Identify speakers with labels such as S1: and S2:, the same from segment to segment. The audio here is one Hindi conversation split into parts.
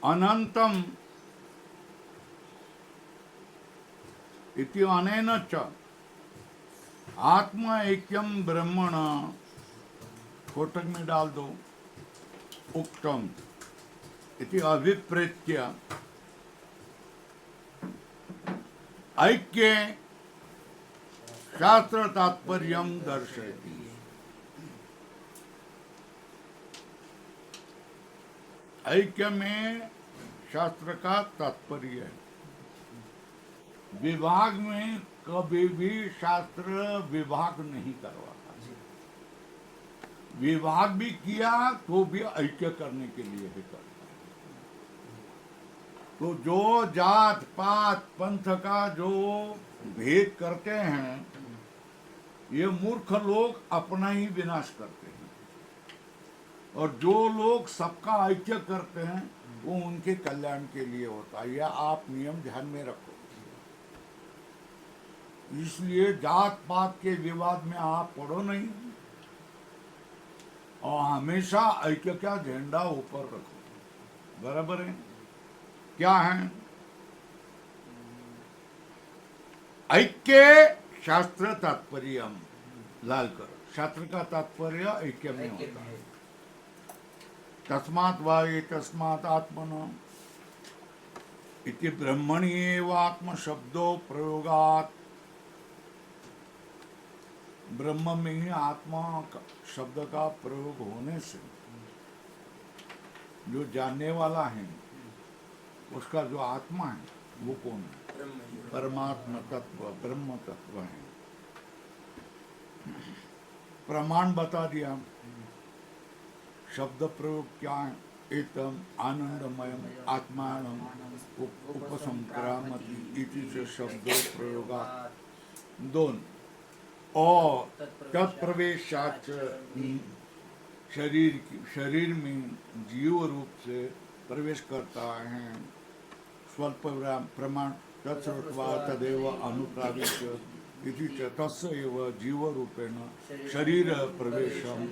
S1: अनंतम इति अनेन च आत्मा ऐक्यम ब्रह्मण, कोटक में डाल दो, उक्तम इति अभिप्रेत्य ऐक्य शास्त्र तात्पर्यम दर्शयति। ऐक्य में शास्त्र का तात्पर्य है। विभाग में कभी भी शास्त्र विभाग नहीं करवाता। विभाग भी किया तो भी ऐक्य करने के लिए ही करता है। तो जो जात पात पंथ का जो भेद करते हैं, ये मूर्ख लोग अपना ही विनाश करते हैं, और जो लोग सबका ऐक्य करते हैं वो उनके कल्याण के लिए होता है। यह आप नियम ध्यान में रखो। इसलिए जात पात के विवाद में आप पड़ो नहीं, और हमेशा ऐक्य का झंडा ऊपर रखो। बराबर है? क्या है ऐक्य? शास्त्र तात्पर्य लाल करो। शास्त्र का तात्पर्य ऐक्य में होता है। तस्मात् वा तस्मात् आत्मनो इति ब्रह्मणि एव आत्म शब्दो प्रयोगात्। ब्रह्म में ही आत्मा शब्द का प्रयोग होने से जो जानने वाला है, उसका जो आत्मा है वो कौन है? परमात्मा तत्व, ब्रह्म तत्व है। प्रमाण बता दिया। शब्द प्रयोग क्या है? एतम आनंदमयम आत्मानम उपसंक्रामति इति से शब्द प्रयोगा। दोन और तत्प्रवेशाच शरीर में जीव रूप से प्रवेश करता है। स्वल्प प्रमाण तत्सर्वा तदेव अनुप्राविश्य इति च तस्य एव जीव रूपेण शरीर प्रवेशम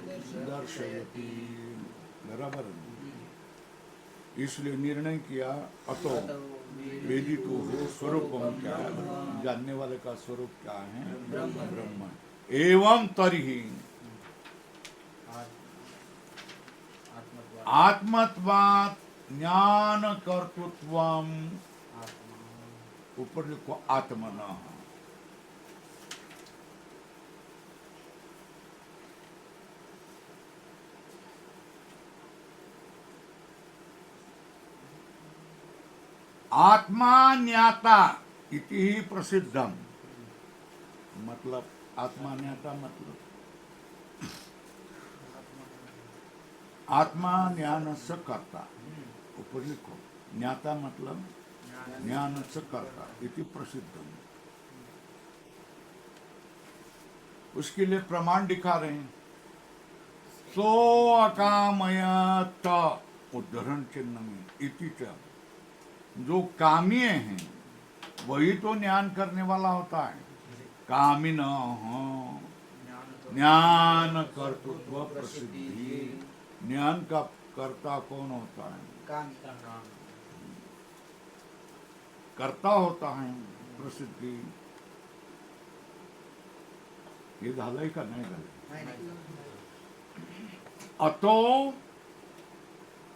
S1: दर्शयति। बराबर। इसलिए निर्णय किया अतो वेदित हो स्वरूपम क्या है? जानने वाले का स्वरूप क्या है? ब्रह्म। एवं तर्हि आत्मत्वात् ज्ञान कर्तृत्वम, ऊपर लिखो आत्मना। आत्मा ज्ञाता इति ही प्रसिद्धम। मतलब आत्मा ज्ञाता मतलब आत्मा ज्ञान से कर्ता। ऊपर लिखो ज्ञाता मतलब ज्ञान से कर्ता इति प्रसिद्धम। उसके लिए प्रमाण दिखा रहे हैं। सो अकामयत, उद्धरण चिन्ह में इति च, जो कामीय हैं वही तो ज्ञान करने वाला होता है। कामिन ज्ञान कर्तृत्व प्रसिद्धि। ज्ञान का कर्ता कौन होता है? कर्ता होता है प्रसिद्धि। ये झालंय का नाही झालंय? अतो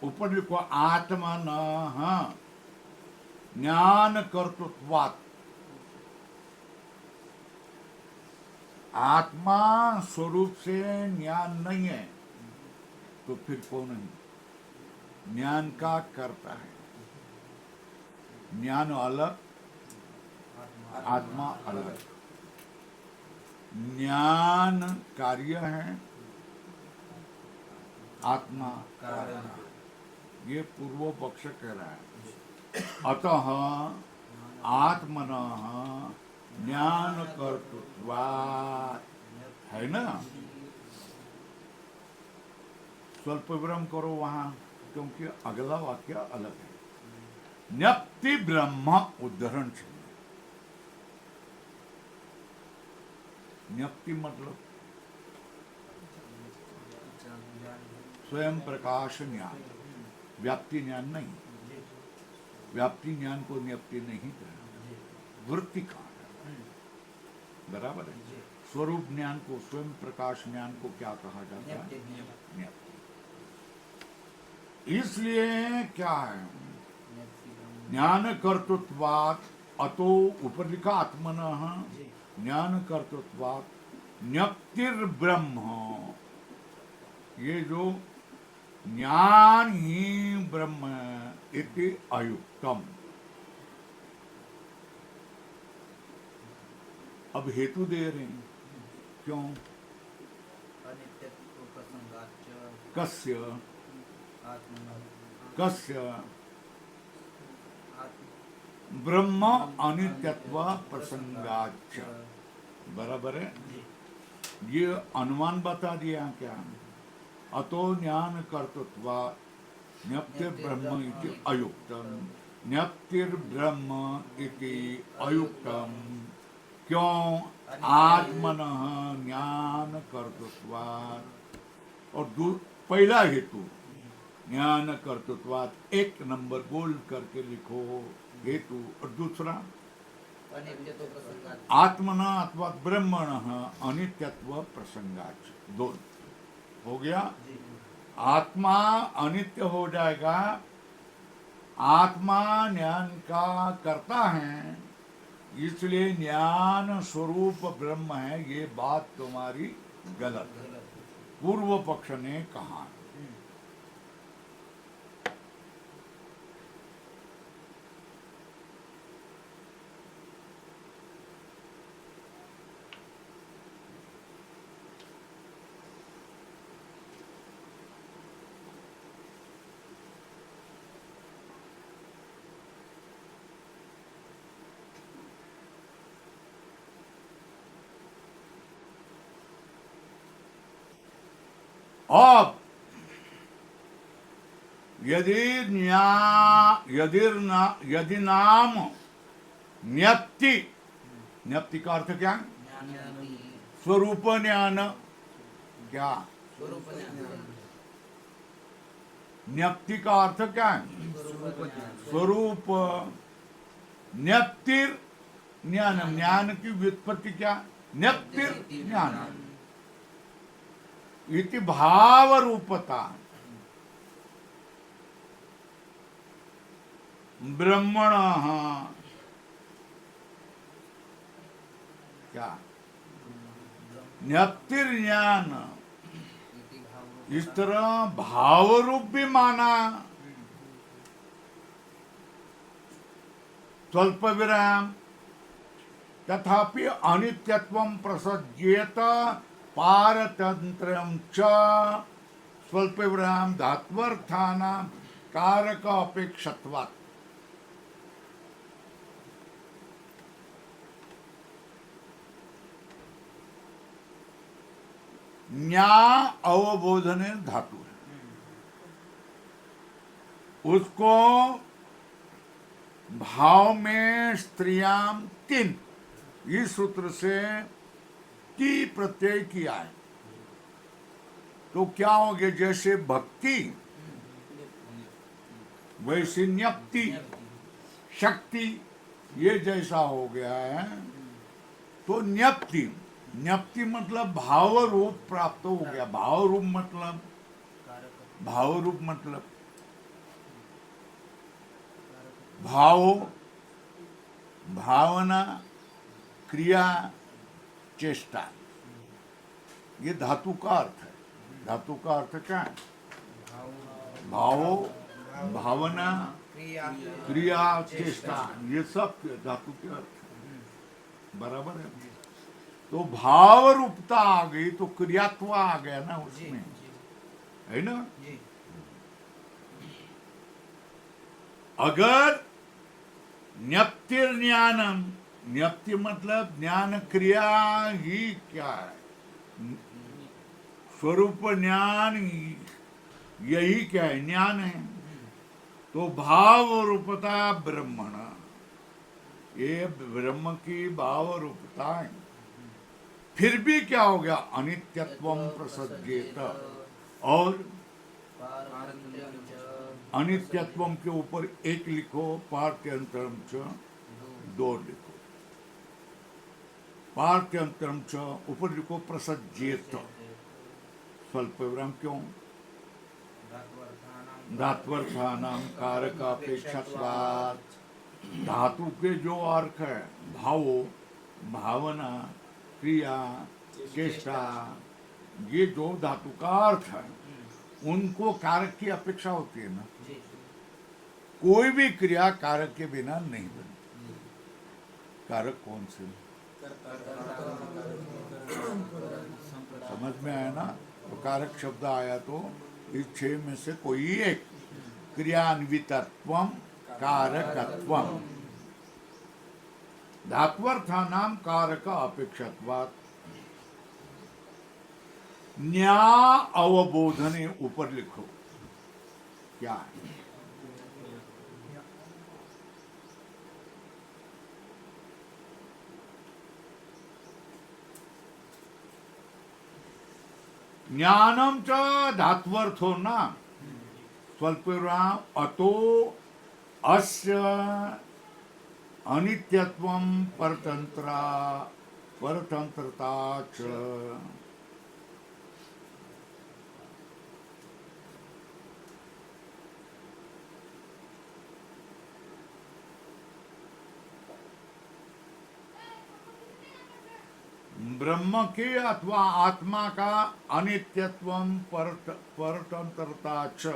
S1: ऊपर लिखो आत्मनः ज्ञान कर्तृत्वात्। आत्मा स्वरूप से ज्ञान नहीं है तो फिर कौन है? ज्ञान का कर्ता है। ज्ञान अलग, आत्मा अलग। ज्ञान कार्य है, आत्मा कारण। ये पूर्व पक्ष कह रहा है। अतः आत्मनः ज्ञान कर्तृत्वात्, है ना? स्वल्प विराम करो वहां, क्योंकि अगला वाक्य अलग है। ज्ञप्ति ब्रह्म, उद्धरण चिन्ह। ज्ञप्ति मतलब स्वयं प्रकाश ज्ञान, व्याप्ति ज्ञान नहीं। व्याप्ति ज्ञान को ज्ञप्ति नहीं कहना, वृत्ति कहा है, बराबर है। स्वरूप ज्ञान को, स्वयं प्रकाश ज्ञान को क्या कहा जाता है? ज्ञप्ति। इसलिए क्या है, ज्ञान कर्तृत्वात्, अतो ऊपर लिखा आत्मनः ज्ञान कर्तृत्वात् ज्ञप्तिर ब्रह्म, ये जो ज्ञान ही ब्रह्म इति अयुक्तम। अब हेतु दे रहे हैं, क्यों? कस्य कस्य ब्रह्म अनित्यत्व प्रसंगाच्च, बराबर है। ये अनुमान बता दिया क्या? अतो ज्ञान कर्तृत्वा ज्ञप्तिर ब्रह्म इति अयुक्तम, ज्ञप्तिर ब्रह्म इति अयुक्तम, क्यों? आत्मनः ज्ञान कर्तृत्वात्। और पहला हेतु ज्ञान कर्तृत्वात्, एक नंबर गोल करके लिखो हेतु, और दूसरा आत्मना अथवा ब्रह्मण अनित्यत्व प्रसंगाच, दो हो गया। आत्मा अनित्य हो जाएगा, आत्मा ज्ञान का करता है, इसलिए ज्ञान स्वरूप ब्रह्म है, ये बात तुम्हारी गलत है, पूर्व पक्ष ने कहा। अब यदि नाम ज्ञप्ति, ज्ञप्ति का अर्थ क्या? स्वरूप ज्ञान, क्या ज्ञप्ति का अर्थ क्या है? स्वरूप। ज्ञप्तिर ज्ञान, ज्ञान की व्युत्पत्ति क्या? ज्ञप्तिर ज्ञान इति भाव रूपता, ब्रह्मण क्या? ज्ञप्तिर ज्ञान, इस तरह भाव रूप भी माना। स्वल्प विराम तथापि अनित्यत्वं प्रसज्येत पारतंत्रं च, स्वल्प विराम धात्वर्थानां कारक अपेक्षत्वात्। ज्ञा अवबोधने धातु है, उसको भाव में स्त्रियाम तीन, इस सूत्र से ती प्रत्यय किया है, तो क्या हो गया? जैसे भक्ति वैसे ज्ञप्ति, शक्ति, ये जैसा हो गया है। तो ज्ञप्ति, ज्ञप्ति मतलब भाव रूप प्राप्त हो गया। भाव रूप मतलब, भाव रूप मतलब भाव, भावना, क्रिया, चेष्टा, ये धातु का अर्थ है। धातु का अर्थ क्या है? भाव, भावना, क्रिया, चेष्टा, ये सब धातु के अर्थ है, बराबर है। तो भाव रूपता आ गई तो क्रियात्व आ गया ना उसमें, है ना। अगर ज्ञप्तिर ज्ञानम, ज्ञप्ति मतलब ज्ञान क्रिया ही क्या है? स्वरूप ज्ञान यही क्या है? ज्ञान है। तो भाव रूपता ब्रह्मण, ये ब्रह्म की भाव रूपता है। फिर भी क्या हो गया? अनित्यत्वं प्रसज्येत, और अनित्यत्वम के ऊपर एक लिखो, पार्थ्यंतरम च दो लिखो। पार्थ्यंतरम च ऊपर लिखो प्रसज्येत, स्वल्प विराम क्यों? धात्वर्थानाम कारक अपेक्षात्वात्, धातु के जो अर्थ है, भाव, भावना, क्रिया, चेष्टा, ये जो धातु का अर्थ है उनको कारक की अपेक्षा होती है ना। कोई भी क्रिया कारक के बिना नहीं बनती। कारक कौन से? समझ में आया ना? तो कारक शब्द आया तो इस 6 में से कोई एक, क्रियान्वितत्वम कारकत्वम, धात्वर्थानाम कारक अपेक्षत्वात्, न्या अवबोधने ऊपर लिखो क्या है? ज्ञानम च धात्वर्थो न, स्वल्पविराम अतो अस्य अनित्यत्वम परतंत्रता च। ब्रह्म के अथवा आत्मा का अनित्यत्वम परतंत्रता च,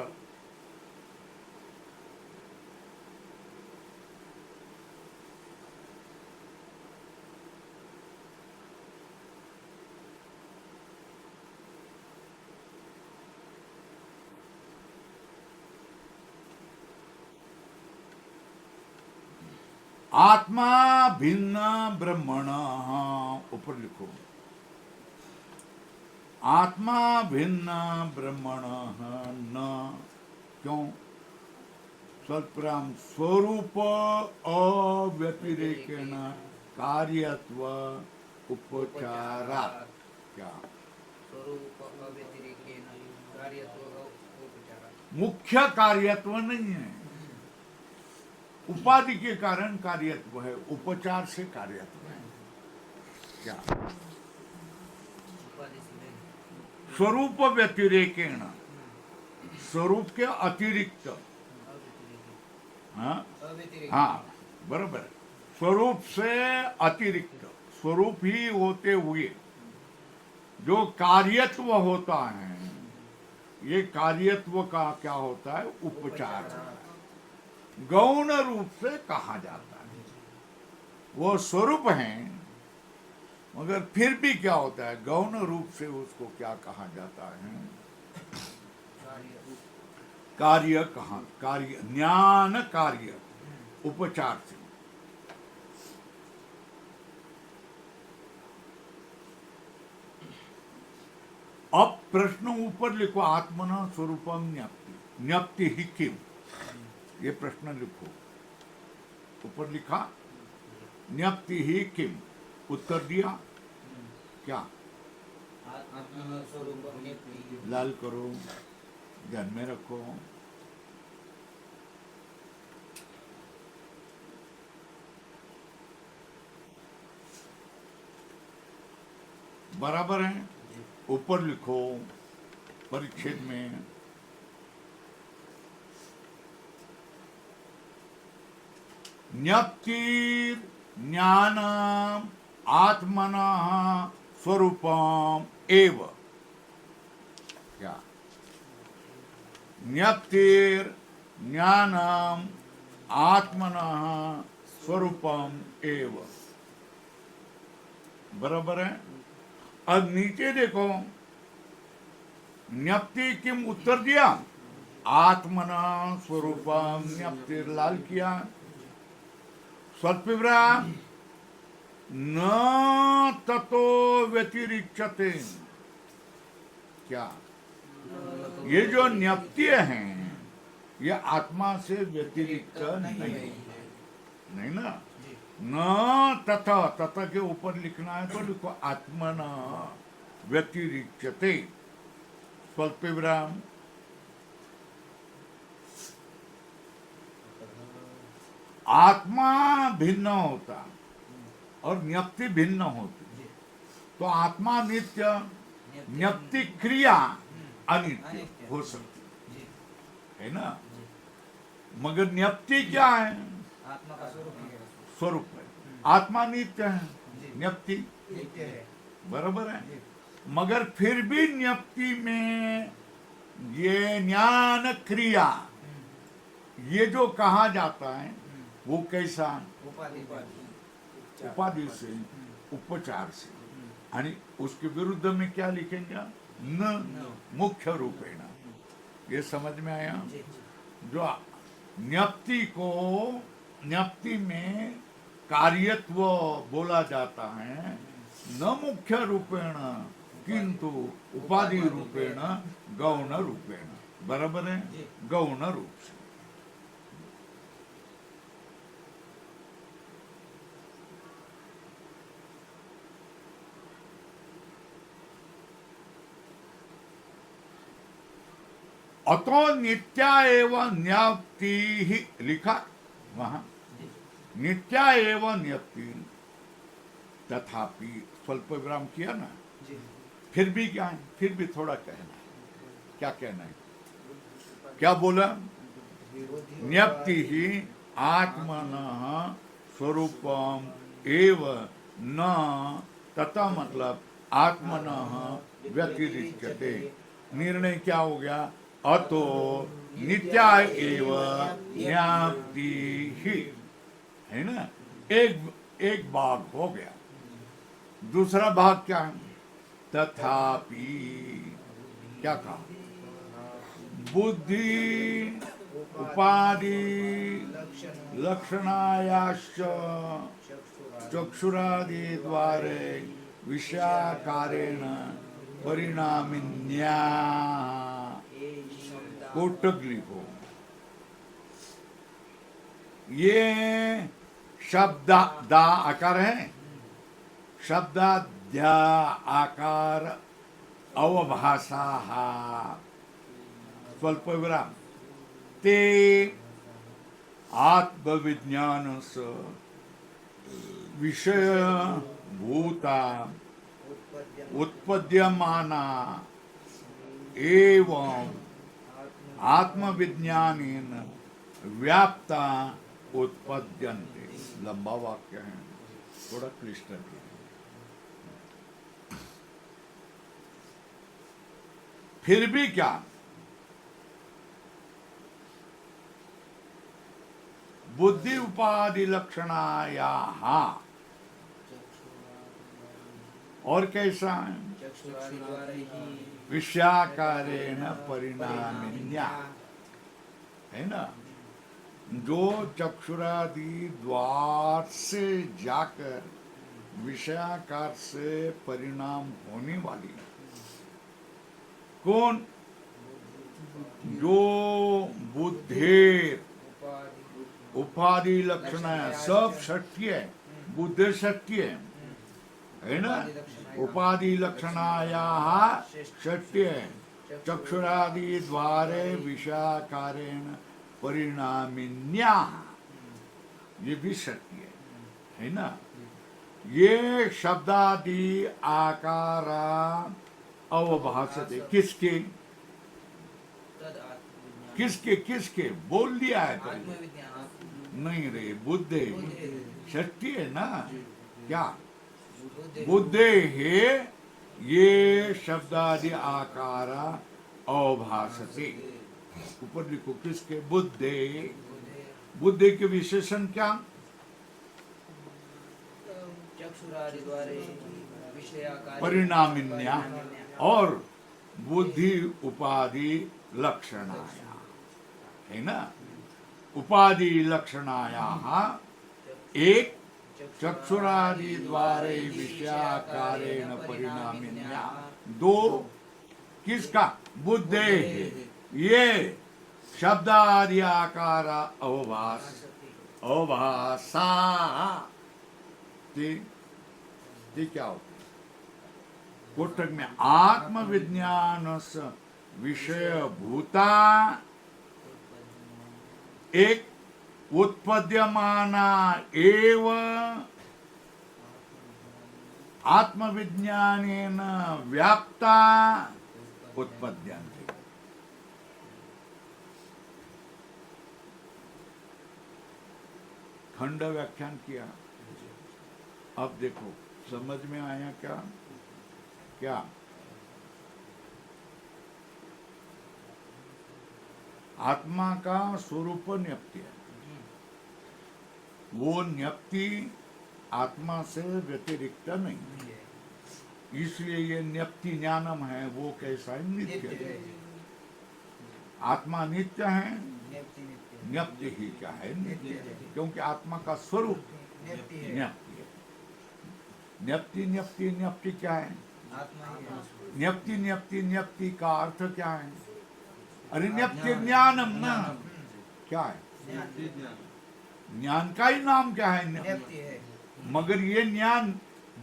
S1: आत्मा भिन्न ब्रह्मण, ऊपर लिखो, आत्मा भिन्न ब्रह्मण न, क्यों? स्वल्पराम स्वरूप अव्यतिरेकेण कार्यत्व उपचारात्, क्या?
S2: स्वरूप अव्यतिरेकेण कार्यत्व उपचारात्,
S1: मुख्य कार्यत्व नहीं है, उपाधि के कारण कार्यत्व है, उपचार से कार्यत्व है। क्या? स्वरूप व्यतिरेकेण, स्वरूप के अतिरिक्त, हाँ बराबर, स्वरूप से अतिरिक्त, स्वरूप ही होते हुए जो कार्यत्व होता है, ये कार्यत्व का क्या होता है? उपचार। गौण रूप से कहा जाता है, वो स्वरूप है, मगर फिर भी क्या होता है? गौण रूप से उसको क्या कहा जाता है? कार्य कहा, कार्य, ज्ञान कार्य, उपचार से। अब प्रश्न ऊपर लिखो, आत्मना स्वरूपम ज्ञप्ति, ज्ञप्ति ही किम, ये प्रश्न लिखो। ऊपर लिखा ज्ञप्ति ही किम, उत्तर दिया क्या? लाल करो, ध्यान में रखो। बराबर है? ऊपर लिखो परिच्छेद में, ज्ञप्ति ज्ञानम आत्मनः स्वरूपम एव, क्या? ज्ञप्तिर ज्ञानम आत्मनः स्वरूपम एव, बराबर है? अब नीचे देखो, ज्ञप्ति किम, उत्तर दिया आत्मना स्वरूपम, ज्ञप्तिर लाल किया, स्वल्पविराम न ततो व्यतिरिच्यते, क्या? ये जो ज्ञप्ति हैं ये आत्मा से व्यतिरिक्त नहीं ना। न तथा, तथा के ऊपर लिखना है तो लिखो आत्मना व्यतिरिच्यते, स्वल्पविराम आत्मा भिन्न होता और ज्ञप्ति भिन्न होती,
S2: जी
S1: तो आत्मा नित्य, ज्ञप्ति क्रिया अनित्य
S2: अनित्य।
S1: हो सकती
S2: जी
S1: है ना।
S2: जी
S1: मगर ज्ञप्ति क्या है?
S2: आत्मा का स्वरूप है
S1: स्वरूप है। आत्मा नित्य है,
S2: जी
S1: ज्ञप्ति
S2: नित्य है
S1: बराबर है।
S2: जी
S1: मगर फिर भी ज्ञप्ति में ये ज्ञान क्रिया, ये जो कहा जाता है वो कैसा?
S2: उपाधि
S1: उपाधि से, उपचार से। आणि उसके विरुद्ध में क्या लिखेंगे? न मुख्य रूपेण। ये समझ में आया?
S2: जी
S1: जो ज्ञप्ति को, ज्ञप्ति में कार्यत्व बोला जाता है न मुख्य रूपेण किंतु उपाधि रूपेण, गौण रूपेण। बराबर है, गौण रूप से। अतो नित्या एवं ज्ञप्ति ही लिखा वहां, नित्या एवं ज्ञप्ति। तथापि स्वल्प विराम किया ना,
S2: जी
S1: फिर भी क्या है? फिर भी थोड़ा कहना है। क्या कहना है? क्या बोला? ज्ञप्ति ही आत्मनः स्वरूपम एव न तथा, मतलब आत्मनः व्यतिरिच्यते। निर्णय क्या हो गया? अतो नित्या एव ज्ञप्ति ही, है ना। एक भाग हो गया। दूसरा भाग क्या है? तथापि क्या कहा? बुद्धि उपाधि लक्षणायाश्च चक्षुरादि द्वारे विषयाकारेण परिणामिन्या। कोटक लिखो। ये शब्द दा आकार है, शब्दाद्या आकार अवभाषा स्वल्प विराम ते आत्मविज्ञानस विषय भूता उत्पद्यमाना एवं आत्मविज्ञानेन व्याप्ता उत्पद्यन्ते। लंबा वाक्य है, थोड़ा क्लिष्ट है। फिर भी क्या? बुद्धि उपाधि लक्षणाया, और कैसा है?
S2: चक्षुरादि द्वारा ही
S1: विषयाकारेण परिणामिन्या, है ना। जो चक्षुरादि द्वार से जाकर विषयाकार से परिणाम होने वाली, कौन? जो बुद्धि उपाधि लक्षण है, सब सत्य है। बुद्धि सत्य है ना। उपाधि लक्षणाया सत्य है। चक्षुरादि द्वारे विषयाकारेण परिणामिन्या, ये भी सत्य है ना। ये शब्दादि आकारा अवभाषते, किसके? किसके? किसके? बोल दिया है पहले। नहीं रे, बुद्धे सत्य है ना। क्या? बुद्धे है, ये शब्दादि आकारा अवभाषते। ऊपर लिखो, किसके? बुद्धे। बुद्धे के विशेषण क्या? परिणामिन्या और बुद्धि उपाधि लक्षणाया, है ना। उपाधि लक्षणाया एक, चक्षुरादि द्वारे विषयाकारेण परिणामिन्या दो, किसका? बुद्धे। ये शब्दादि आकार अवभाषा, ये क्या होता है? कोटक में आत्मविज्ञान विषय भूता एक उत्पद्यमाना एव आत्मविज्ञानेन व्याप्ता उत्पद्यन्ते। खंड व्याख्यान किया। अब देखो समझ में आया क्या? क्या आत्मा का स्वरूप न्यप्ति है। वो न्यप्ति आत्मा से व्यतिरिक्त नहीं है, इसलिए ये न्यप्ति ज्ञानम है। वो कैसा है? नित्य है। आत्मा नित्य है, न्यप्ति ही क्या है? नित्य है, क्योंकि आत्मा का स्वरूप न्यप्ति है। न्यप्ति न्यप्ति न्यप्ति क्या है? न्यप्ति न्यप्ति न्यप्ति का अर्थ क्या है? अरे न्यप्ति ज्ञानम ना, क्या है? ज्ञान का ही नाम क्या है? न्यप्ति है। मगर ये ज्ञान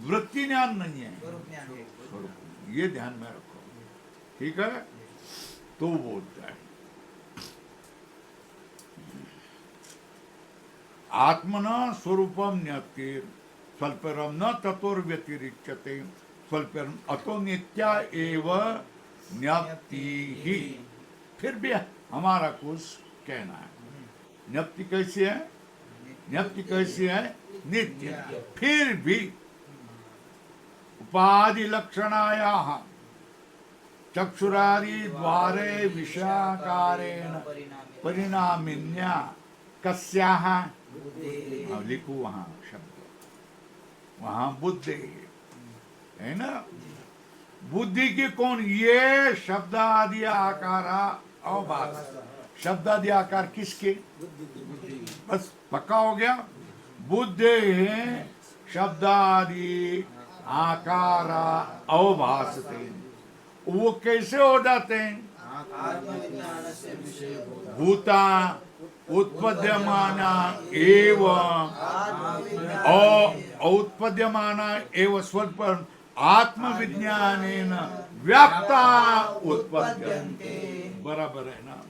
S1: वृत्ति ज्ञान नहीं है, स्वरूप। ये ध्यान में रखो, ठीक है? तो बोलता है आत्मना स्वरूपम न्यप्ति स्वल्परम न ततोर व्यतिरिच्यते स्वल्परम अतो नित्या एव न्यप्ति ही। फिर भी हमारा कुछ कहना है। न्यप्ति कैसी है? न्यप्ति कैसी है? नित्य। फिर भी उपाधि लक्षणाया चक्षुरादि द्वारे विषयाकारेण परिणामिन्या कस्याः, लिखो वहां शब्द, वहां बुद्धि है ना। बुद्धि की कौन? ये शब्द आदि आकार अवभास। शब्द आदि आकार किसके? बस पक्का हो गया। बुद्धि शब्द आदि आकार अवभासते। वो कैसे हो जाते हैं? भूता उत्पद्यमाना एव उत्पद्यमाना एव स्वल्प आत्मविज्ञानेन व्याप्ता उत्पद्यन्ते। बराबर है ना?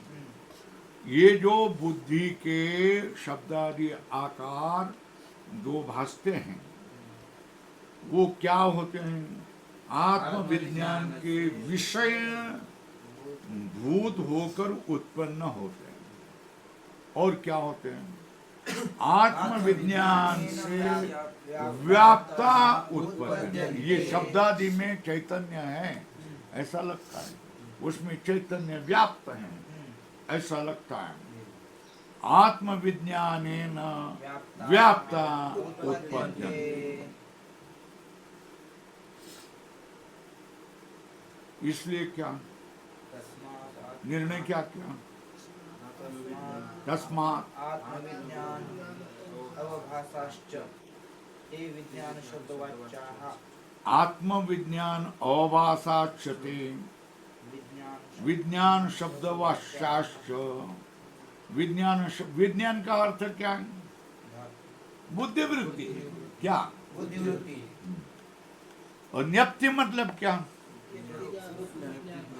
S1: ये जो बुद्धि के शब्द आदि आकार जो भासते हैं वो क्या होते हैं? आत्मविज्ञान के विषय भूत होकर उत्पन्न होते हैं। और क्या होते हैं? आत्मविज्ञान से व्याप्ता उत्पन्न। ये शब्दादि में चैतन्य है ऐसा लगता है, उसमें चैतन्य व्याप्त है ऐसा लगता है। आत्मविज्ञानेन व्याप्ता उत्पन्न। इसलिए क्या निर्णय क्या किया? तस्मात्
S2: आत्मविज्ञान अवभासाश्च ते विज्ञान शब्दवाच्याः।
S1: आत्मविज्ञान अवभासाच्यते विज्ञान शब्दवाच्याश्च। विज्ञान का अर्थ क्या है? बुद्धिवृत्ति। क्या?
S2: बुद्धिवृत्ति।
S1: और न्यप्ति मतलब क्या?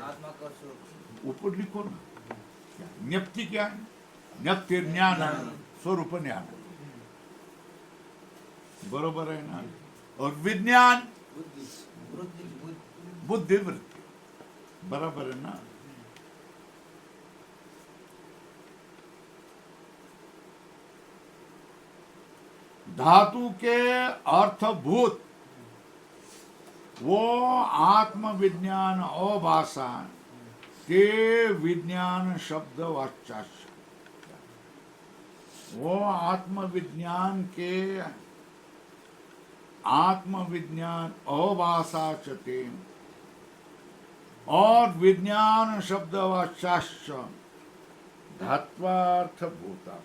S2: आत्मा का स्वरूप।
S1: ऊपर लिखो ना। न्यप्ति क्या है? न्यप्ति ज्ञान, स्वरूप ज्ञान। बरोबर है ना? और विज्ञान बुद्धिवृत्ति। बराबर है ना? धातु के अर्थभूत वो आत्मविज्ञान अभाषा के विज्ञान शब्द वाच्याश। वो आत्मविज्ञान के आत्मविज्ञान अभाषा चते और विज्ञान शब्द वाच्याश धात्वार्थ भूता।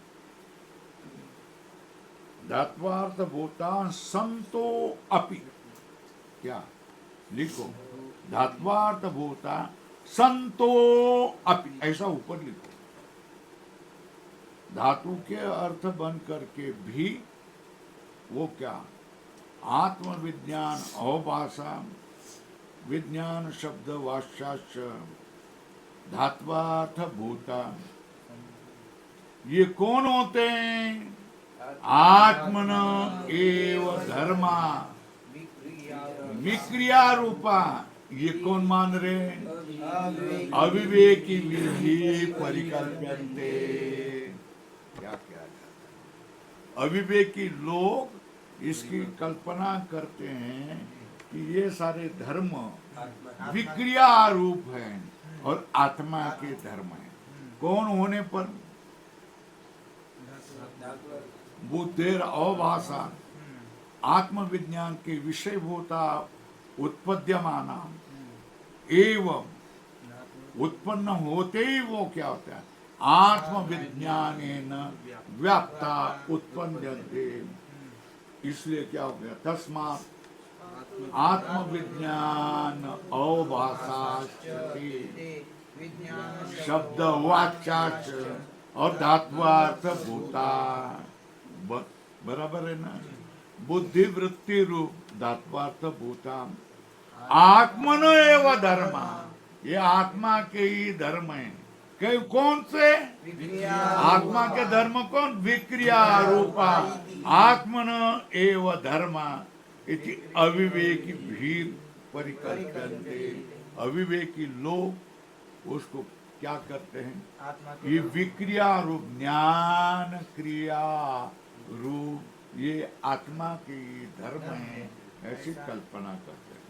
S1: धात्वार्थ भूता संतो अपि। क्या लिखो? धात्वार्थ भूता संतो अपि, ऐसा ऊपर लिखो। धातु के अर्थ बन करके भी वो क्या? आत्मविज्ञान अवभाषा विज्ञान शब्द वाच्याच धात्वार्थ भूता ये कौन होते हैं? आत्मन एव धर्मा विक्रिया रूपा। ये कौन मान रहे हैं? अविवेकी विधि परिकल्प्यन्ते। क्या किया जाता है? अविवेकी लोग इसकी कल्पना करते हैं कि ये सारे धर्म विक्रिया रूप हैं और आत्मा के धर्म हैं। कौन होने पर? बुद्धिर अभाषा, आत्मविज्ञान के विषयभूता उत्पद्यमाना एवं उत्पन्न होते ही वो क्या होता है? आत्मविज्ञानेन व्याप्ता उत्पन्यन्ते। इसलिए क्या हो गया? तस्मात् आत्मविज्ञान अभाषाश्चते शब्द वाच्याच और धात्वार्थ भूता। बराबर है ना? बुद्धि वृत्ति रूप धात्वार्थ भूता आत्मनो एव धर्म। ये आत्मा के ही धर्म है। कौन से? आत्मा के धर्म कौन? विक्रिया रूपा आत्मन एव धर्म इति अविवेकी भीर परिकल्प्यन्ते। अविवेकी लोग उसको क्या करते हैं? ये विक्रिया रूप ज्ञान क्रिया रूप ये आत्मा के धर्म है, ऐसी कल्पना करते हैं।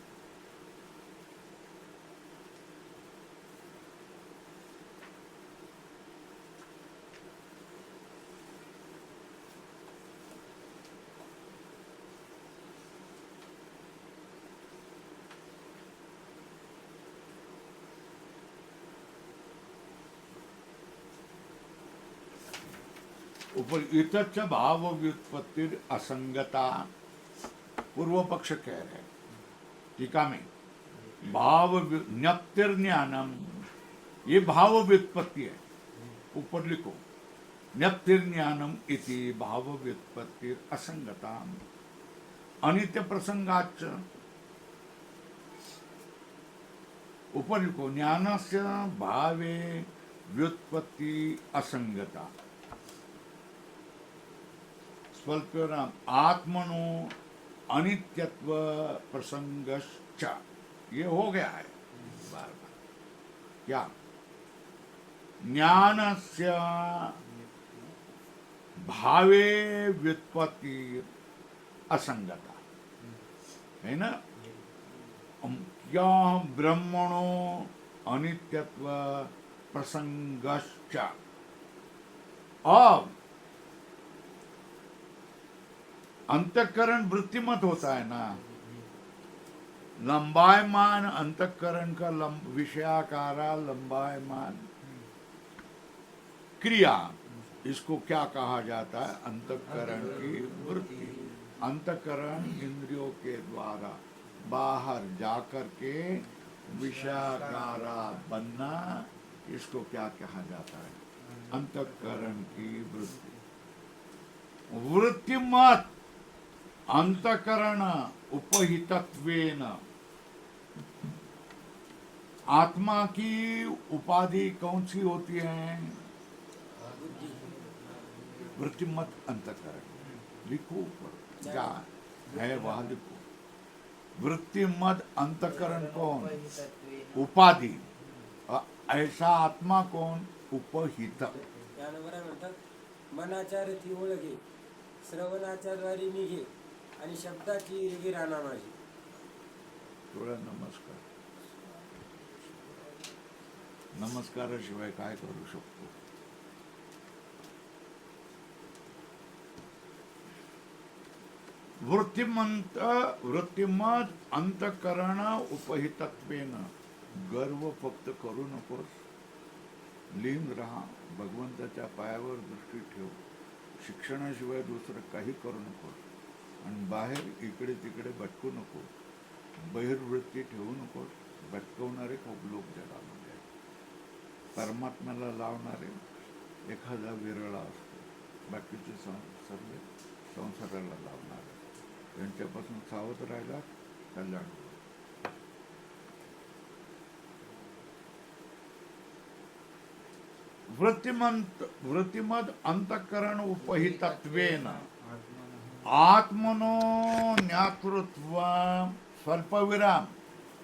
S1: ऊपर इतच भाव व्युत्पत्ति असंगता। पूर्व पक्ष कह रहे हैं टीका में, भाव ज्ञप्तिर्ज्ञानम, ये भाव व्युत्पत्ति है। ऊपर लिखो ज्ञप्तिर्ज्ञानम इति भाव व्युत्पत्ति असंगता अनित्य प्रसंगाच। ऊपर लिखो ज्ञानस्य भावे व्युत्पत्ति असंगता। स्वल्पराम आत्मनो अनित्यत्व प्रसंगश्च। ये हो गया है बार बार। क्या? ज्ञानस्य भावे व्युत्पत्ति असंगता है ना? क्या ब्रह्मणो अनित्यत्व प्रसंगश्च। अब अंतःकरण वृत्तिमत होता है ना, लंबायमान अंतःकरण का विषयाकारा लंबायमान क्रिया, इसको क्या कहा जाता है? अंतःकरण की वृत्ति। अंतःकरण इंद्रियों के द्वारा बाहर जाकर के विषयाकारा बनना, इसको क्या कहा जाता है? अंतःकरण की वृत्ति। वृत्तिमत अंतःकरण उपहितत्वेन आत्मा की उपाधि कौन सी होती है? वृत्तिमत अंतःकरण। लिखो ऊपर क्या है वह लिखो। वृत्तिमत अंतःकरण कौन? उपाधि। ऐसा आत्मा कौन? उपहित।
S3: मनाचार थी ओळखे, श्रवणाचारद्वारे निघे आणि शब्दाची रिगी राणा माझी.
S1: थोडा नमस्कार. नमस्काराशिवाय काय करू शकतो? वृत्तिमत अंतःकरण उपहितत्वेन. गर्व फक्त करू नकोस. लीन राहा. भगवंताच्या पायावर दृष्टी ठेव. शिक्षणाशिवाय दुसरं काही करू नकोस. आणि बाहेर इकडे तिकडे भटकू नको. बहिर्वृत्ती ठेवू नकोस. भटकवणारे खूप लोक जगामध्ये आहेत. परमात्म्याला लावणारे एखादा विरळा असतो. बाकीचे सर्व संसाराला लावणारे. यांच्यापासून सावध राहिला कल्याण. वृत्तिमद अंतकरण उपहितत्वेन आत्मनो ज्ञातृत्व स्वल्प विराम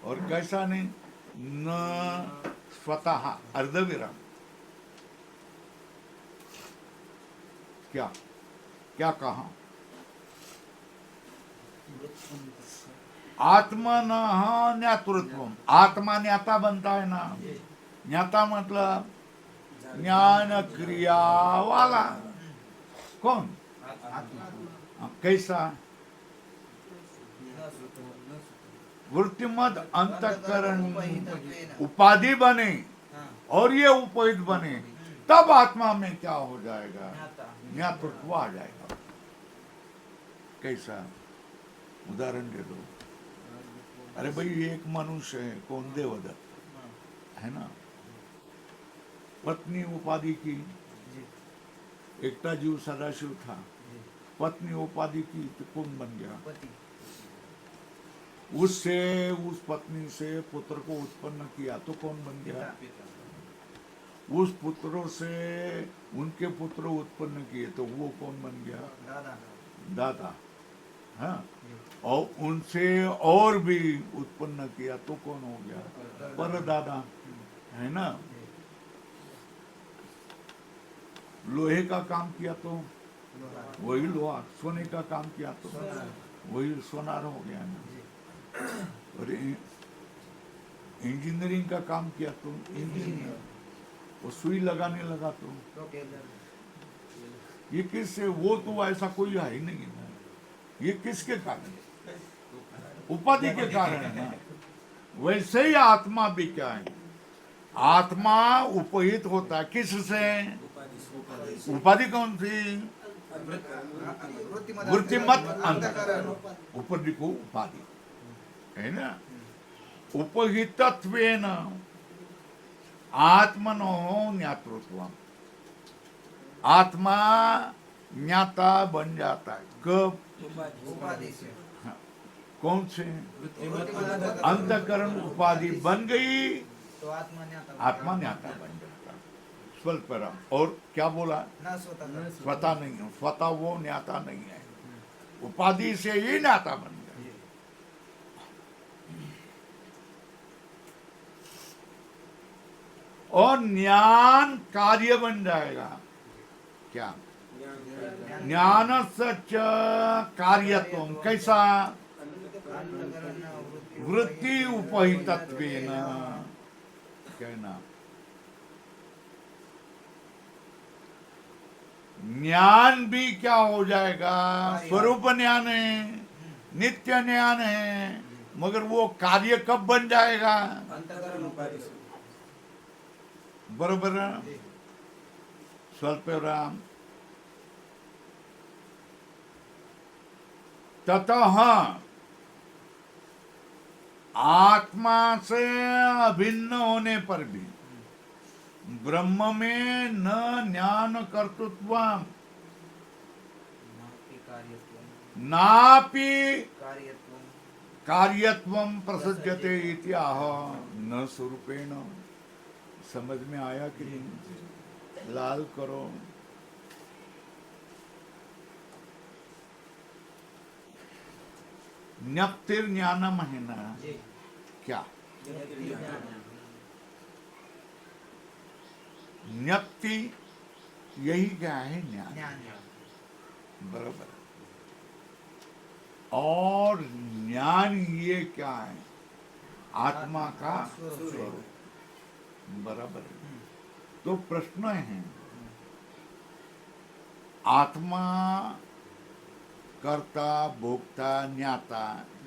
S1: और कैसा नहीं न स्वतः अर्ध विराम। क्या क्या कहा? आत्मन ज्ञातृत्व, आत्मा ज्ञाता बनता है ना। ज्ञाता मतलब ज्ञान क्रिया वाला। कौन? कैसा? वृत्तिमद अंतकरण उपाधि बने और ये उपहित बने, तब आत्मा में क्या हो जाएगा? ज्ञातृत्व आ जाएगा। कैसा? उदाहरण दे दो। अरे भाई, एक मनुष्य है, कौन? देवदत्त है ना। पत्नी उपाधि की, एकटा जीव सदाशिव था, पत्नी उपाधि की तो कौन बन गया? उससे, उस पत्नी से पुत्र को उत्पन्न किया तो कौन बन गया? उस पुत्रों से उनके पुत्र उत्पन्न किए तो वो कौन बन गया? दादा। हाँ, और उनसे और भी उत्पन्न किया तो कौन हो गया? परदादा, है ना। लोहे का काम किया तो वही लोहा, सोने का काम किया तो वही सोनार हो गया ना। और इंजीनियरिंग का काम किया तो इंजीनियर, वो सुई लगाने लगा तो ये किससे? वो तो ऐसा कोई है ही नहीं ना। ये किसके कारण? उपाधि के कारण है ना। वैसे ही आत्मा भी क्या है? आत्मा उपहित होता है किससे? उपाधि कौन सी? वृत्तिमत अंतकरण, उपाधि को उपाधि है ना। उपहितत्वेन आत्मनो ज्ञातृत्व, आत्मा ज्ञाता बन जाता है। कब?
S2: उपाधि से।
S1: हाँ। कौन से? अंतकरण उपाधि बन गई
S2: तो
S1: आत्मा ज्ञाता बन जाता। स्वल्पराम। और क्या बोला? स्वतः नहीं है, स्वतः वो ज्ञाता नहीं है, उपाधि से ही ज्ञाता बन गया। और ज्ञान कार्य बन जाएगा। क्या? ज्ञान सच कार्यत्वम। कैसा? वृत्ति उपहितत्वेन। कहना ज्ञान भी क्या हो जाएगा? स्वरूप ज्ञान है, नित्य ज्ञान है, मगर वो कार्य कब बन जाएगा? बरोबर है ना? स्वल्पराम। ततः आत्मा से अभिन्न होने पर भी ब्रह्म में न ज्ञान कर्तृत्व नापि कार्यत्वम प्रसज्यते इति आह न स्वरूपेण। समझ में आया कि नहीं? लाल करो। ज्ञप्तिर ज्ञानम है ना। क्या? ज्ञप्ति यही क्या है? ज्ञान। बराबर। और ज्ञान ये क्या है? आत्मा का स्वरूप। बराबर है। तो प्रश्न है, आत्मा कर्ता भोक्ता ज्ञाता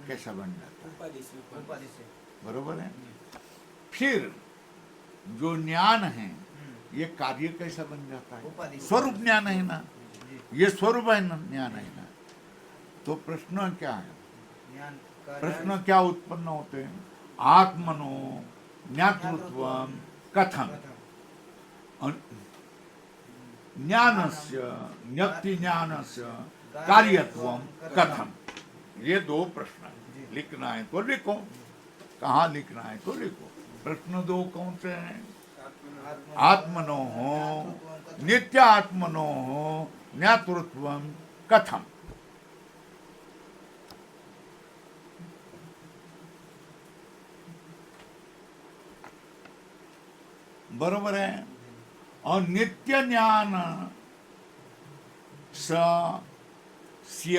S1: कैसा बन जाता है?
S2: उपाधि से।
S1: बरोबर है। फिर जो ज्ञान है ये कार्य कैसा बन जाता है? स्वरूप ज्ञान है ना, ये स्वरूप है ना, ज्ञान है ना। तो प्रश्न क्या है? प्रश्न क्या उत्पन्न होते हैं? आत्मनो ज्ञातृत्व कथम, ज्ञानस्य ज्ञप्ति ज्ञानस्य कार्यत्वम कथम। ये दो प्रश्न है। लिखना है तो लिखो, कहाँ लिखना है तो लिखो। प्रश्न दो कौन से हैं? आत्मनो नित्य आत्मनो ज्ञातृत्वम कथम। बरोबर है। और नित्य ज्ञान स्य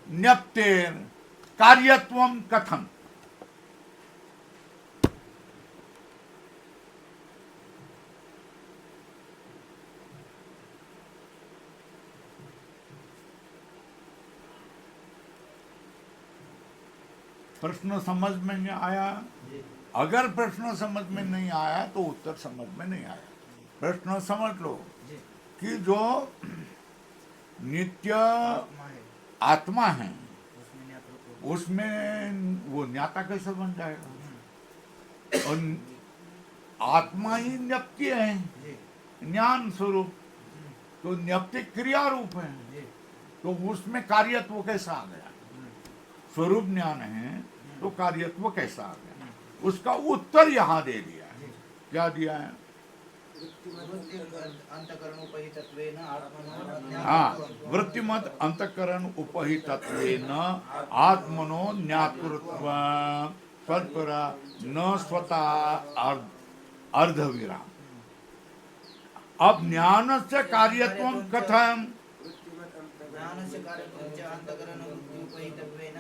S1: ज्ञप्तेर कार्यत्वम कथम। प्रश्न समझ में नहीं आया? अगर प्रश्न समझ में नहीं आया तो उत्तर समझ में नहीं आया। प्रश्न समझ लो कि जो नित्य
S2: आत्मा है,
S1: आत्मा है
S2: उसमें ज्ञातृत्व।
S1: उसमें वो ज्ञाता कैसे बन जाएगा? और आत्मा ही ज्ञप्ति है,
S2: जी
S1: ज्ञान स्वरूप, तो ज्ञप्ति क्रिया रूप है,
S2: जी
S1: तो उसमें कार्यत्व कैसा आ गया? स्वरूप ज्ञान है तो कार्यत्व कैसा आ गया? उसका उत्तर यहाँ दे दिया है। क्या दिया है?
S2: अंतकरणोपहितत्वेन आत्मनो
S1: हाँ, वृत्तिमत अंतकरण उपहितत्वेन आत्मनो ज्ञातृत्व तत्परा न स्वतः अर्धविराम। अब ज्ञान से कार्यत्वम कथम।
S2: ज्ञानस्य कार्यत्वं च अंतकरणोपहितत्वेन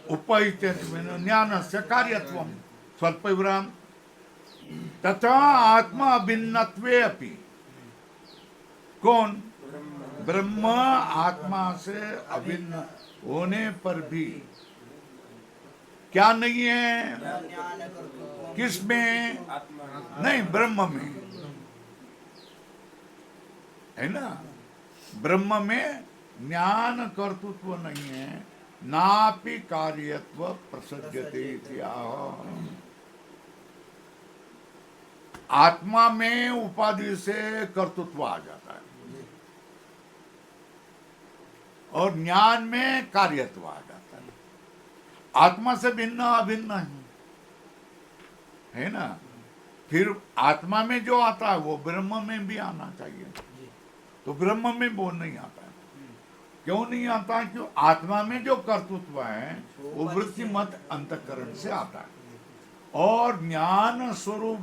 S1: उपहितत्वेन ज्ञान से कार्यत्वम स्वल्पविराम तथा आत्मा भिन्नत्वे अपि। कौन? ब्रह्म आत्मा से अभिन्न होने पर भी क्या नहीं है?
S2: ज्ञान कर्तृत्व
S1: किसमें? नहीं, ब्रह्म में है ना। ब्रह्म में ज्ञान कर्तृत्व नहीं है, नापि कार्यत्व प्रसज्यते इत्याह। आत्मा में उपाधि से कर्तृत्व आ जाता है और ज्ञान में कार्यत्व आ जाता है। आत्मा से भिन्न अभिन्न है ना। फिर आत्मा में जो आता है वो ब्रह्म में भी आना चाहिए, तो ब्रह्म में वो नहीं आता है। क्यों नहीं आता है? क्यों? आत्मा में जो कर्तृत्व है वो वृत्ति मत अंतकरण से आता है, और ज्ञान स्वरूप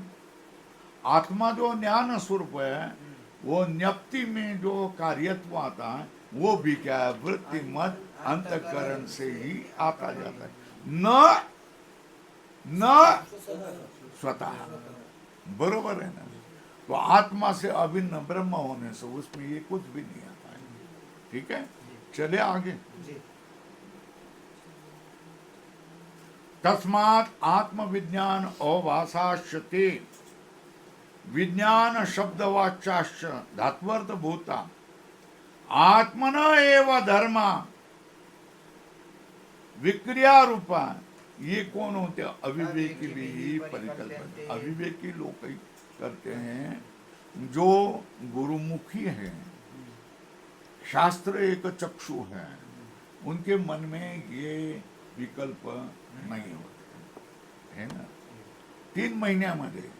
S1: आत्मा जो ज्ञान स्वरूप है वो ज्ञप्ति में जो कार्यत्व आता है वो भी क्या है? वृत्ति मत अंतकरण से ही आता जाता है, न स्वतः। बरोबर है ना। तो आत्मा से अभिन्न ब्रह्म होने से उसमें ये कुछ भी नहीं आता है। ठीक है, चले आगे। तस्मात् आत्मविज्ञान अभाषाश्यते विज्ञान शब्दवाच्याश्च धात्वर्थ भूता आत्मन एव धर्मा विक्रिया रूपा। ये कौन होते? अविवेकी भी परिकल्पना। अविवेकी लोग ही करते हैं, जो गुरुमुखी है, शास्त्र एक चक्षु है, उनके मन में ये विकल्प नाही होत है ना. 3 महिन्यामध्ये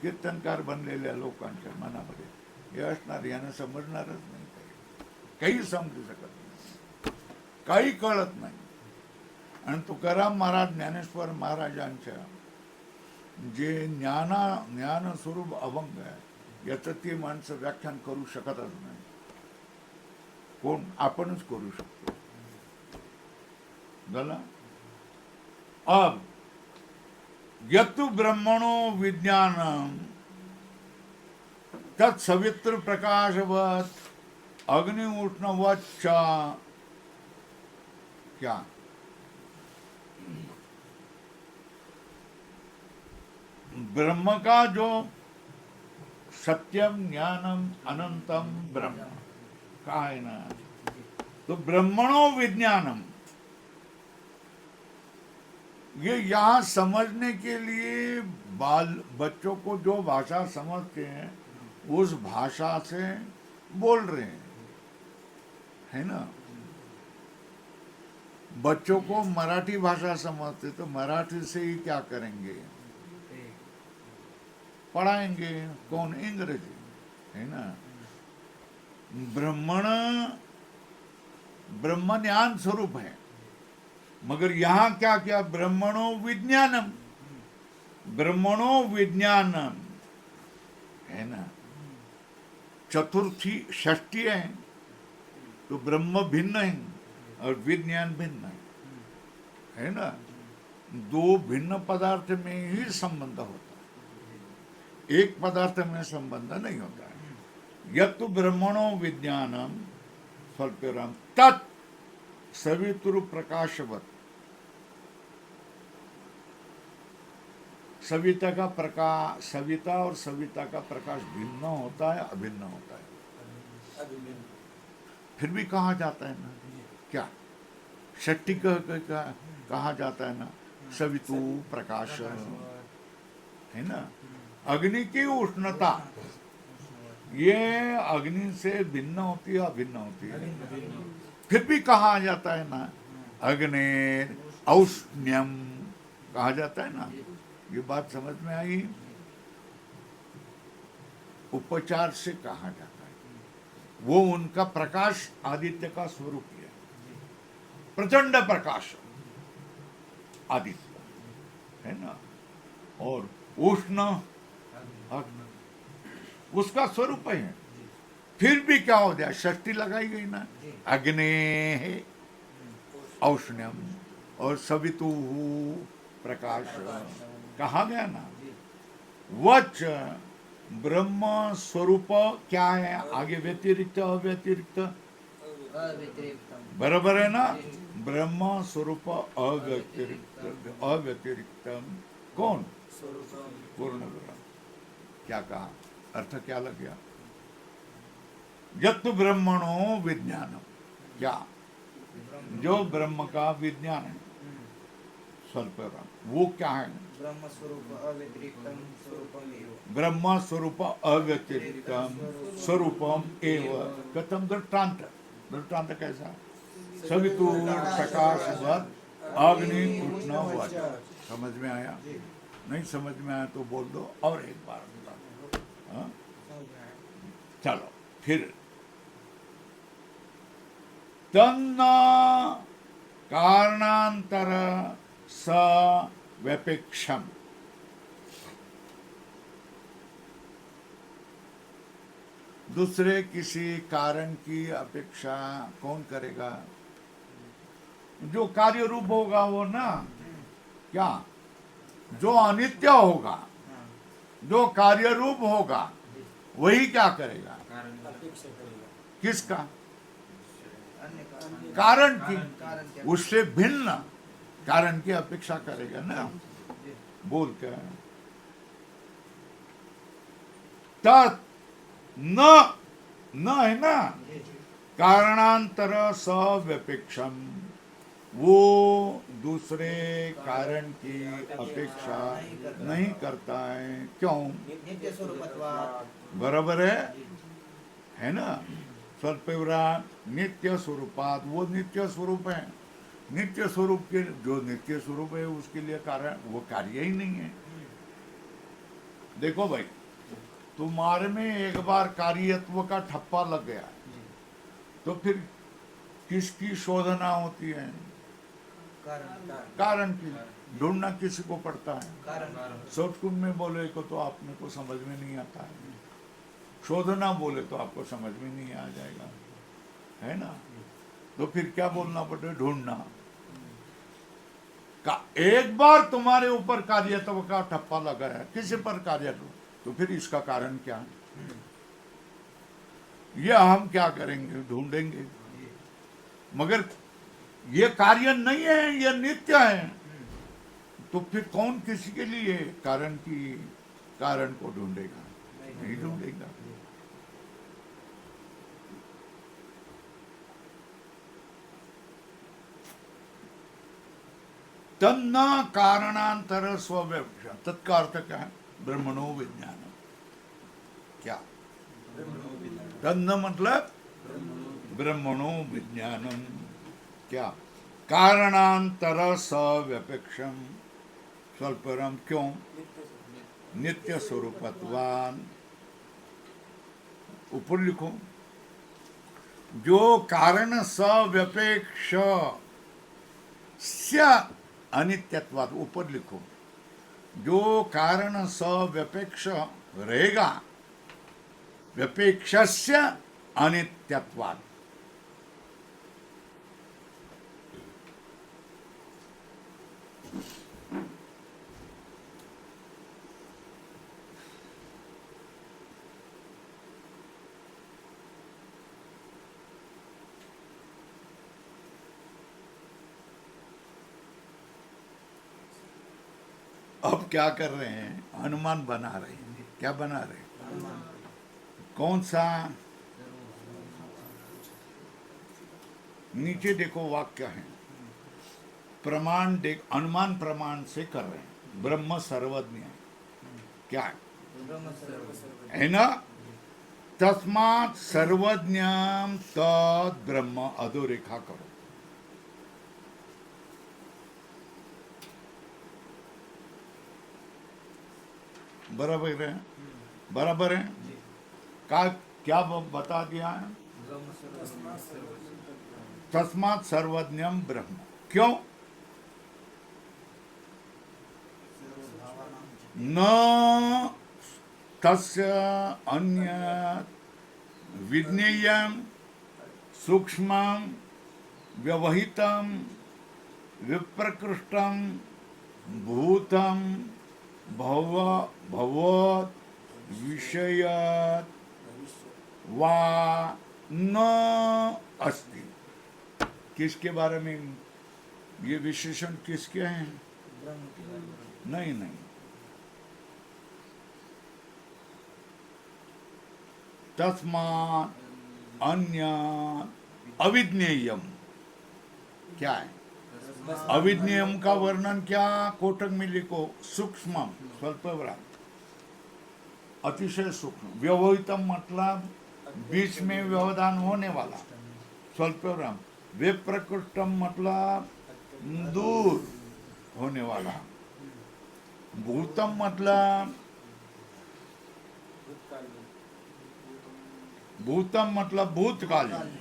S1: कीर्तनकार बनलेल्या लोकांच्या मनामध्ये हे असणार, यांना समजणारच नाही, काही समजू शकत नाही, काही कळत नाही. आणि तुकाराम महाराज ज्ञानेश्वर महाराजांच्या जे ज्ञान स्वरूप अभंग आहे याचं ते माणसं व्याख्यान करू शकतच नाही. कोण? आपणच करू शकतो. झाला. अब यतु ब्रह्मणो विज्ञानम तत् सवित्र प्रकाशवत अग्नि उष्णवत क्या ब्रह्म का जो सत्यम ज्ञानम अनंतम ब्रह्म का है ना, तो ब्रह्मणो विज्ञानम, ये यहाँ समझने के लिए बच्चों को जो भाषा समझते हैं उस भाषा से बोल रहे हैं, है ना. बच्चों को मराठी भाषा समझते तो मराठी से ही क्या करेंगे, पढ़ाएंगे कौन? अंग्रेजी, है ना। ब्रह्म ज्ञान स्वरूप है, मगर यहां क्या किया? ब्रह्मणो विज्ञानम, ब्रह्मणो विज्ञानम, है ना। चतुर्थी षष्ठी है तो ब्रह्म भिन्न है और विज्ञान भिन्न है ना। दो भिन्न पदार्थ में ही संबंध होता है, एक पदार्थ में संबंध नहीं होता है। यत् तो ब्रह्मणो विज्ञानम स्वल्पराम तत् सवितुर प्रकाशवत, सविता का प्रकाश, सविता और सविता का प्रकाश भिन्न होता है, अभिन्न होता है। फिर भी कहा जाता है ना, क्या षष्ठी कहा जाता है ना, सवितु प्रकाश, है ना। अग्नि की उष्णता ये अग्नि से भिन्न होती है, अभिन्न होती है। फिर भी कहा जाता है ना, अग्नि औष्ण्यम कहा जाता है ना। ये बात समझ में आई? उपचार से कहा जाता है। वो उनका प्रकाश आदित्य का स्वरूप है, प्रचंड प्रकाश आदित्य, है ना। और उष्ण अग्नि उसका स्वरूप है। फिर भी क्या हो जाए? षष्ठी लगाई गई ना, अग्नि औष्ण्यम और सवितु प्रकाश कहा गया ना। वच ब्रह्म स्वरूप क्या है? आगे व्यतिरिक्त अव्यतिरिक्त,
S2: अव्यतिरिक्तम,
S1: बराबर है ना। ब्रह्म स्वरूप अव्यतिरिक्त, अव्यतिरिक्तम कौन? पूर्ण ब्रह्म। क्या कहा? अर्थ क्या लग गया? यत् ब्रह्मणो विज्ञानम, क्या? जो ब्रह्म का विज्ञान है, स्वल्पराम, वो क्या है?
S2: ब्रह्म स्वरूप अव्यतिरिक्तम स्वरूपम एव,
S1: ब्रह्म स्वरूप अव्यतिरिक्तम स्वरूपम एव। कथम? दृष्टांत, दृष्टांत कैसा? सवितु प्रकाशवत अग्नि उष्ण वच। समझ में आया? नहीं समझ में आया तो बोल दो और एक बार बता दो। हाँ? चलो फिर तन्न कारणांतर स व्यपेक्षम, दूसरे किसी कारण की अपेक्षा कौन करेगा? जो कार्य रूप होगा वो ना, क्या? जो अनित्य होगा, जो कार्य रूप होगा, वही क्या करेगा? किसका?
S2: अन्य
S1: कारण की,
S2: कारण क्या?
S1: उससे भिन्न कारण की अपेक्षा करेगा ना। बोल क्या है? तत् न है ना, कारणांतर सव्यपेक्षम, वो दूसरे कारण की अपेक्षा नहीं करता है। क्यों?
S2: नित्य स्वरूपत्वात्,
S1: बराबर है ना। स्वल्पविरा नित्य स्वरूपात, वो नित्य स्वरूप है। नित्य स्वरूप के, जो नित्य स्वरूप है उसके लिए कारण, वो कार्य ही नहीं है। देखो भाई, तुम्हारे में एक बार कार्यत्व का ठप्पा लग गया तो फिर किसकी शोधना होती है?
S2: कारण,
S1: कारण की ढूंढना किसी को पड़ता है।
S2: कारण,
S1: शॉर्टकट में बोले को तो आपने को समझ में नहीं आता है, शोधना बोले तो आपको समझ में नहीं आ जाएगा, है ना। तो फिर क्या बोलना पड़े? ढूंढना का। एक बार तुम्हारे ऊपर कार्यत्व का ठप्पा लगा है, किसी पर कार्यत्व, तो फिर इसका कारण क्या है? ये हम क्या करेंगे? ढूंढेंगे। मगर ये कार्य नहीं है, ये नित्य है, तो फिर कौन किसी के लिए कारण को ढूंढेगा? नहीं ढूंढेगा। तन्न कारणांतर स्वव्यपेक्षा, तत्का अर्थ क्या है? ब्रह्मणो विज्ञान। क्या? तन्न मतलब ब्रह्मणो विज्ञानम, क्या? कारणांतर सव्यपेक्षम स्वल्परम, क्यों? नित्य स्वरूपत्वान। ऊपर लिखो, जो कारण सव्यपेक्ष स्य अनित्यत्वाद। ऊपर लिखो, जो कारण सव्यपेक्ष रहेगा, व्यपेक्षस्य अनित्यत्वाद। अब क्या कर रहे हैं? अनुमान बना रहे हैं। क्या बना रहे हैं? कौन सा? नीचे देखो वाक्य है, प्रमाण देख, अनुमान प्रमाण से कर रहे हैं। ब्रह्म सर्वज्ञ है। क्या है?
S2: ब्रह्म सर्वज्ञ
S1: है ना? तस्मात् सर्वज्ञम तद ब्रह्म। अधोरेखा करो। बराबर है? बराबर है? का क्या बता दिया है?
S2: ब्रह्म सर्वज्ञ
S1: तस्मात् सर्वज्ञम ब्रह्म। क्यों? न तस्य अन्य विज्ञेयम सूक्ष्मम व्यवहितम विप्रकृष्टम भूतम भवत विषयत वा न अस्ति। किसके बारे में ये विशेषण? किसके हैं?
S2: ब्रह्म के बारे में।
S1: नहीं नहीं, तस्मात् अन्य अविज्ञेयम। क्या है? अविज्ञेयम का वर्णन क्या? कोटक में लिखो, सूक्ष्म, स्वल्पविराम, अतिशय सूक्ष्म। व्यवहितम मतलब बीच में व्यवधान होने वाला, स्वल्पविराम। विप्रकृष्टम मतलब दूर होने वाला। भूतम मतलब, भूतम मतलब भूतकालीन,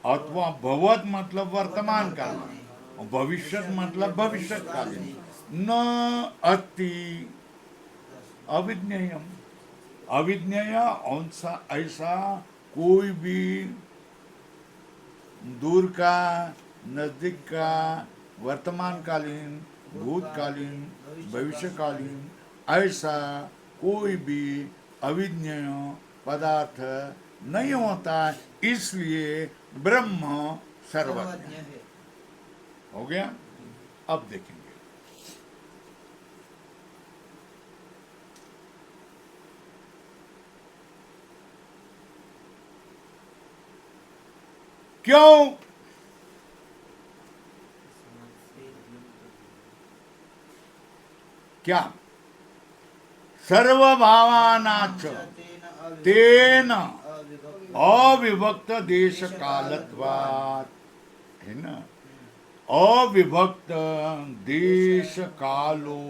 S1: अथवा भवत मतलब वर्तमान काल, और भविष्यत मतलब भविष्यकालीन। न अस्ति अविज्ञेयम। अविज्ञेय ऐसा कोई भी दूर का, नजदीक का, वर्तमानकालीन, भूतकालीन, भविष्यकालीन, ऐसा कोई भी अविज्ञेय पदार्थ नहीं होता। इसलिए ब्रह्म सर्वज्ञ
S2: है।
S1: हो गया। अब देखेंगे, क्यों? क्या? सर्वभावानाच तेन अविभक्त देश कालत्वात्। है ना? अविभक्त देश कालो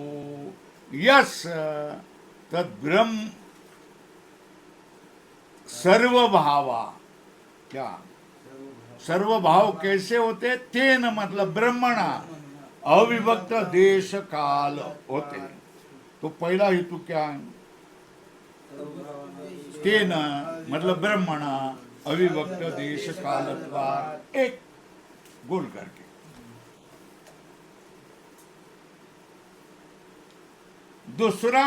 S1: यस तद्ब्रह्म सर्वभावा। क्या? सर्वभाव कैसे होते? तेन मतलब ब्रह्मणा अविभक्त देश काल होते। तो पहला हेतु क्या है? तेन मतलब ब्रह्मणा अविभक्त देश कालत्वात्, एक गोल करके। दूसरा,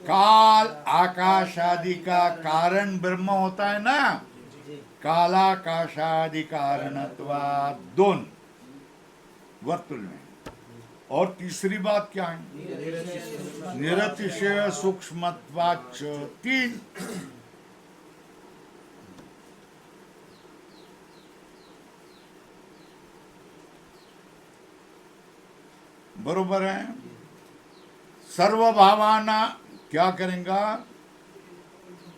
S1: काल आकाश आदि का कारण ब्रह्म होता है ना, कालाकाशादि कारणत्वात्, दोन वर्तुल में। और तीसरी बात क्या है? निरतिशय सूक्ष्मत्वाच्च, तीन। बरोबर है? सर्वभावाना क्या करेंगा?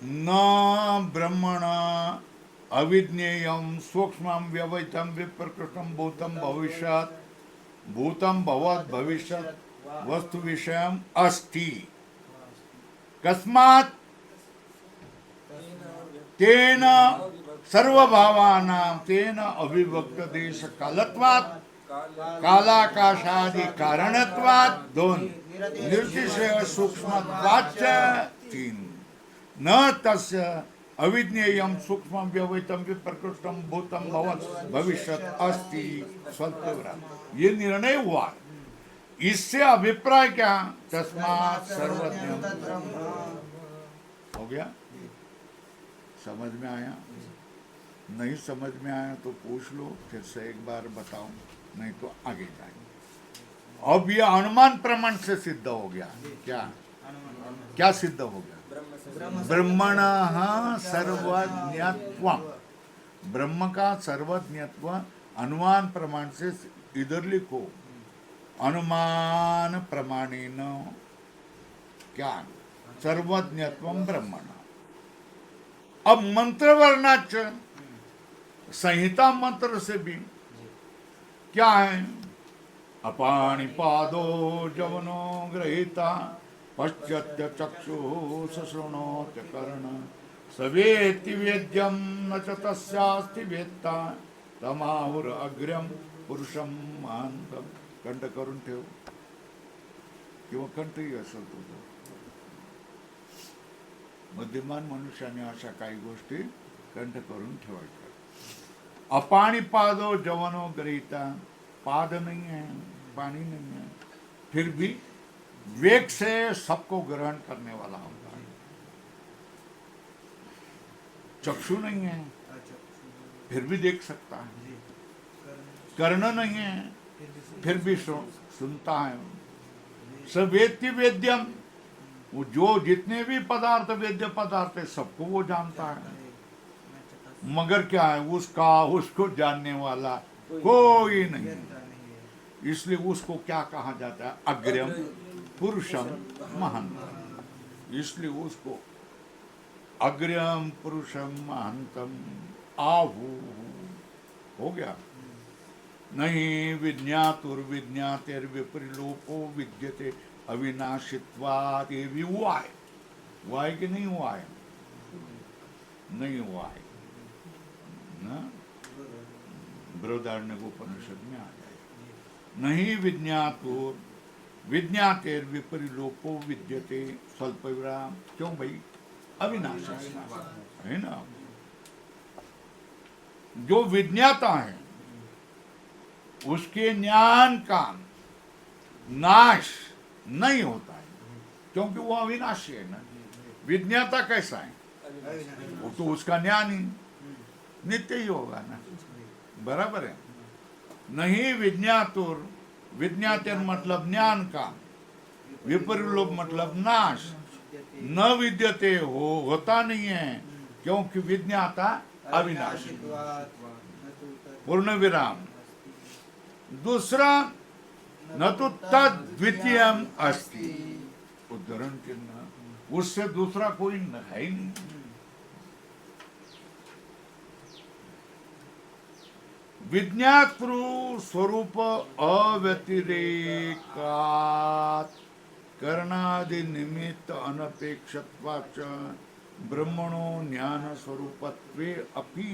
S1: न ब्रह्मण अविज्ञेयम सूक्ष्मम व्यवहितम विप्रकृष्टम भूतम भविष्यत, भूतम भवत भविष्यत वस्तु विषयम अस्ति कस्मात् तेन सर्वभावानां तेन अविभक्त देश कालत्वात् कालाकाशादि कारणत्वात् दोन निर्तिशय सूक्ष्मत्वाच्च तीन न तस्य अविज्ञेयम सूक्ष्म व्यवहितम विप्रकृष्टम भूतम भवत् भविष्यत् अस्ति स्वल्पव्रात। ये निर्णय हुआ, इससे अभिप्राय क्या? तस्मात् सर्वज्ञ हो गया। समझ में आया? नहीं समझ में आया तो पूछ लो, फिर से एक बार बताओ, नहीं तो आगे जाएंगे। अब ये अनुमान प्रमाण से सिद्ध हो गया। क्या क्या सिद्ध हो गया? ब्रह्मणः सर्वज्ञत्वम्, ब्रह्म का सर्वज्ञत्व अनुमान प्रमाण से। इधर लिखो अनुमान प्रमाणेन क्या सर्वज्ञत्वं ब्रह्मण। अब मंत्र वर्णाच संहिता मंत्र से भी क्या है? अपाणिपादो जवनो गृहीता पश्चात्य चक्षु सशृणोत्य कर्ण सवेति वेद्यम न च तस्यास्ति वेत्ता तमाहुर अग्र्यम पुरुषम महांतम। कंठ करून ठेव किंवा कंठही असेल तुझं। बुद्धिमान मनुष्याने अशा काही गोष्टी कंठ करून ठेवायच्या। अपाणिपादो जवनो गृहीता, पाद नहीं है, पानी नहीं है, फिर भी वेग से सबको ग्रहण करने वाला होता है। चक्षु नहीं है, फिर भी देख सकता है। कर्ण नहीं है, फिर भी सुनता है। सवेत्ति वेद्यम, वो जो जितने भी पदार्थ वेद्य पदार्थ है सबको वो जानता है। मगर क्या है? उसको जानने वाला कोई नहीं है। इसलिए उसको क्या कहा जाता है? अग्र्यम पुरुषम महंतम। इसलिए उसको अग्र्यम पुरुषम महंतम आहु हो गया। नहीं विज्ञातुर्विज्ञातेर विपरिलोपो विद्यते अविनाशित्वात्। ये भी हुआ है कि नहीं हुआ है? नहीं हुआ है ना। बृहदारण्यकोपनिषद में आ जाए। नहीं विज्ञातेर विपरिलोपो विद्यते स्वल्पविराम। क्यों भाई? अविनाशी है ना। जो विज्ञाता है उसके ज्ञान का नाश नहीं होता है, क्योंकि वो अविनाशी है ना। विज्ञाता कैसा है? वो तो उसका ज्ञान ही नित्य ही होगा ना, बराबर है। नहीं विज्ञातेर मतलब ज्ञान का, विपरिलोप मतलब नाश। न विद्यते होता नहीं है, क्योंकि विज्ञाता अविनाशी। पूर्ण विराम। दूसरा न तो तद्वितीयम अस्ति, उद्धरण चिन्ह, उससे दूसरा कोई है ही नहीं। विज्ञातृ स्वरूप अव्यतिरेकात् करणादि निमित्त अनपेक्षत्वाच्च ब्रह्मणो ज्ञान स्वरूपत्वे अपि